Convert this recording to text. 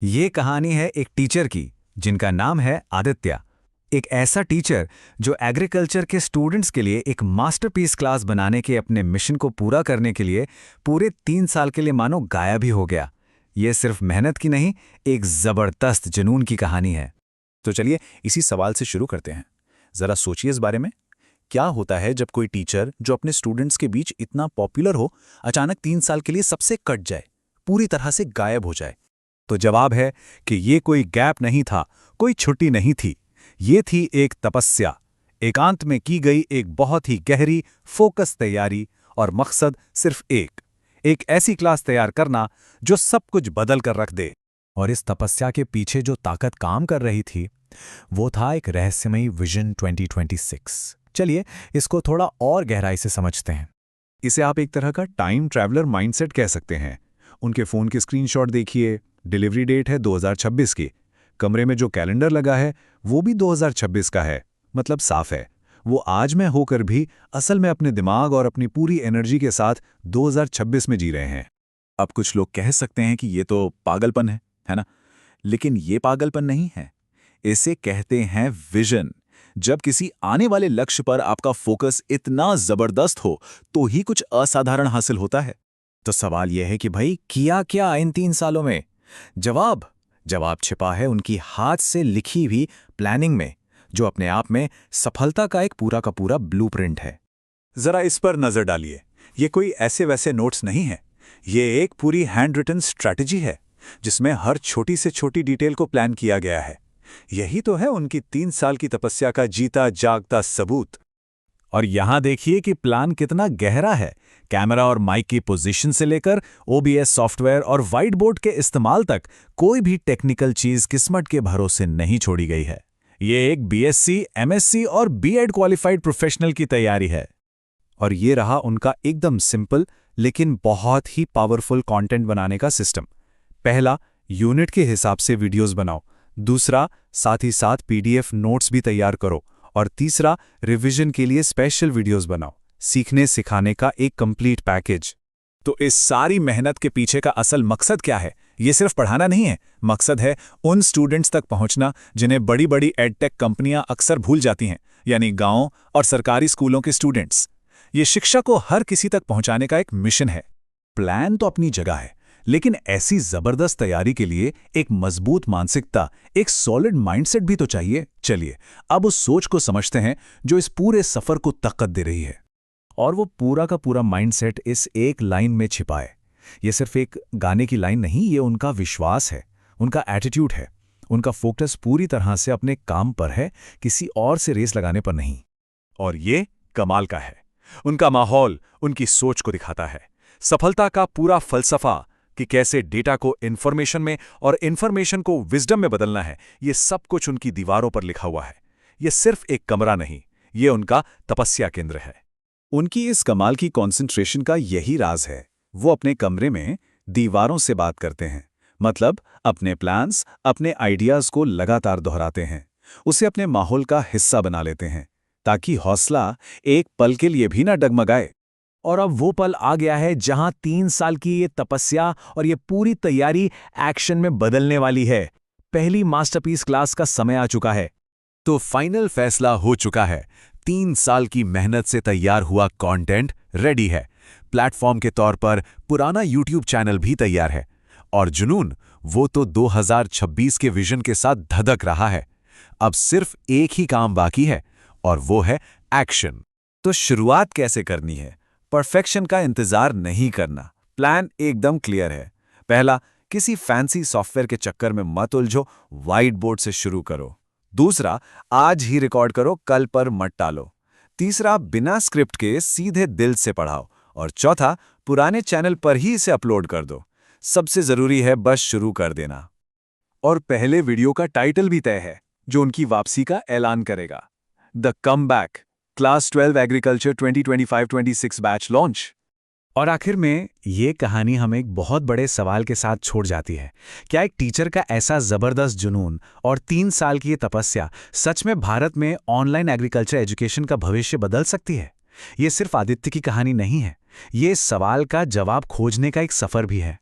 ये कहानी है एक टीचर की जिनका नाम है आदित्य। एक ऐसा टीचर जो एग्रीकल्चर के स्टूडेंट्स के लिए एक मास्टरपीस क्लास बनाने के अपने मिशन को पूरा करने के लिए पूरे 3 साल के लिए मानो गायब ही हो गया। ये सिर्फ मेहनत की नहीं, एक जबरदस्त जुनून की कहानी है। तो चलिए इसी सवाल से शुरू करते हैं। जरा सोचिए इस बारे में। क्या होता है जब कोई टीचर जो अपने स्टूडेंट्स के बीच इतना पॉपुलर हो, अचानक 3 साल के लिए सबसे कट जाए, पूरी तरह से गायब हो जाए? तो जवाब है कि ये कोई गैप नहीं था, कोई छुट्टी नहीं थी। ये थी एक तपस्या, एकांत में की गई एक बहुत ही गहरी फोकस तैयारी, और मकसद सिर्फ एक ऐसी क्लास तैयार करना जो सब कुछ बदल कर रख दे। और इस तपस्या के पीछे जो ताकत काम कर रही थी वो था एक रहस्यमयी विजन 2026। चलिए इसको थोड़ा और गहराई से समझते हैं। इसे आप एक तरह का टाइम ट्रैवलर माइंडसेट कह सकते हैं। उनके फ़ोन के स्क्रीनशॉट देखिए, डिलीवरी डेट है 2026 की। कमरे में जो कैलेंडर लगा है वो भी 2026 का है। मतलब साफ है, वो आज में होकर भी असल में अपने दिमाग और अपनी पूरी एनर्जी के साथ 2026 में जी रहे हैं। अब कुछ लोग कह सकते हैं कि ये तो पागलपन है ना? लेकिन ये पागलपन नहीं है, इसे कहते हैं विजन। जब किसी आने वाले लक्ष्य पर आपका फोकस इतना जबरदस्त हो तो ही कुछ असाधारण हासिल होता है। तो सवाल यह है कि भाई किया क्या इन 3 सालों में? जवाब छिपा है उनकी हाथ से लिखी हुई प्लानिंग में, जो अपने आप में सफलता का एक पूरा का पूरा ब्लूप्रिंट है। जरा इस पर नजर डालिए। ये कोई ऐसे वैसे नोट्स नहीं है, ये एक पूरी हैंड रिटन स्ट्रैटेजी है जिसमें हर छोटी से छोटी डिटेल को प्लान किया गया है। यही तो है उनकी 3 साल की तपस्या का जीता जागता सबूत। और यहां देखिए कि प्लान कितना गहरा है। कैमरा और माइक की पोजीशन से लेकर OBS सॉफ्टवेयर और व्हाइट बोर्ड के इस्तेमाल तक कोई भी टेक्निकल चीज किस्मत के भरोसे नहीं छोड़ी गई है। ये एक BSc, MSc और B.Ed क्वालिफाइड प्रोफेशनल की तैयारी है। और ये रहा उनका एकदम सिंपल लेकिन बहुत ही पावरफुल कंटेंट बनाने का सिस्टम। पहला, यूनिट के हिसाब से वीडियोस बनाओ। दूसरा, साथ ही साथ PDF नोट्स भी तैयार करो। और तीसरा, रिवीजन के लिए स्पेशल वीडियोस बनाओ। सीखने सिखाने का एक कंप्लीट पैकेज। तो इस सारी मेहनत के पीछे का असल मकसद क्या है? ये सिर्फ पढ़ाना नहीं है, मकसद है उन स्टूडेंट्स तक पहुंचना जिन्हें बड़ी बड़ी एडटेक कंपनियां अक्सर भूल जाती हैं, यानी गांव और सरकारी स्कूलों के स्टूडेंट्स। ये शिक्षा को हर किसी तक पहुंचाने का एक मिशन है। प्लान तो अपनी जगह है, लेकिन ऐसी जबरदस्त तैयारी के लिए एक मजबूत मानसिकता, एक सॉलिड माइंडसेट भी तो चाहिए। चलिए अब उस सोच को समझते हैं जो इस पूरे सफर को ताकत दे रही है। और वो पूरा का पूरा माइंडसेट इस एक लाइन में छिपा है। ये सिर्फ एक गाने की लाइन नहीं, ये उनका विश्वास है, उनका एटीट्यूड है। उनका फोकस पूरी तरह से अपने काम पर है, किसी और से रेस लगाने पर नहीं। और ये कमाल का है, उनका माहौल उनकी सोच को दिखाता है। सफलता का पूरा फलसफा कि कैसे डेटा को इन्फॉर्मेशन में और इन्फॉर्मेशन को विजडम में बदलना है, ये सब कुछ उनकी दीवारों पर लिखा हुआ है। ये सिर्फ एक कमरा नहीं, ये उनका तपस्या केंद्र है। उनकी इस कमाल की कंसंट्रेशन का यही राज है। वो अपने कमरे में दीवारों से बात करते हैं, मतलब अपने प्लान्स, अपने आइडियाज को लगातार दोहराते हैं, उसे अपने माहौल का हिस्सा बना लेते हैं, ताकि हौसला एक पल के लिए भी ना डगमगाए। और अब वो पल आ गया है जहां 3 साल की ये तपस्या और ये पूरी तैयारी एक्शन में बदलने वाली है। पहली मास्टरपीस क्लास का समय आ चुका है। तो फाइनल फैसला हो चुका है। 3 साल की मेहनत से तैयार हुआ कंटेंट रेडी है। प्लेटफॉर्म के तौर पर पुराना YouTube चैनल भी तैयार है। और जुनून, वो तो 2026 के विजन के साथ धधक रहा है। अब सिर्फ एक ही काम बाकी है, और वो है एक्शन। तो शुरुआत कैसे करनी है? परफेक्शन का इंतजार नहीं करना। प्लान एकदम क्लियर है। पहला, किसी फैंसी सॉफ्टवेयर के चक्कर में मत उलझो, व्हाइट बोर्ड से शुरू करो। दूसरा, आज ही रिकॉर्ड करो, कल पर मत टालो। तीसरा, बिना स्क्रिप्ट के सीधे दिल से पढ़ाओ। और चौथा, पुराने चैनल पर ही इसे अपलोड कर दो। सबसे जरूरी है बस शुरू कर देना। और पहले वीडियो का टाइटल भी तय है, जो उनकी वापसी का ऐलान करेगा। The comeback, class 12 agriculture 2025-26 batch launch. और आखिर में ये कहानी हमें एक बहुत बड़े सवाल के साथ छोड़ जाती है। क्या एक टीचर का ऐसा जबरदस्त जुनून और 3 साल की ये तपस्या सच में भारत में ऑनलाइन एग्रीकल्चर एजुकेशन का भविष्य बदल सकती है? ये सिर्फ आदित्य की कहानी नहीं है, ये इस सवाल का जवाब खोजने का एक सफर भी है।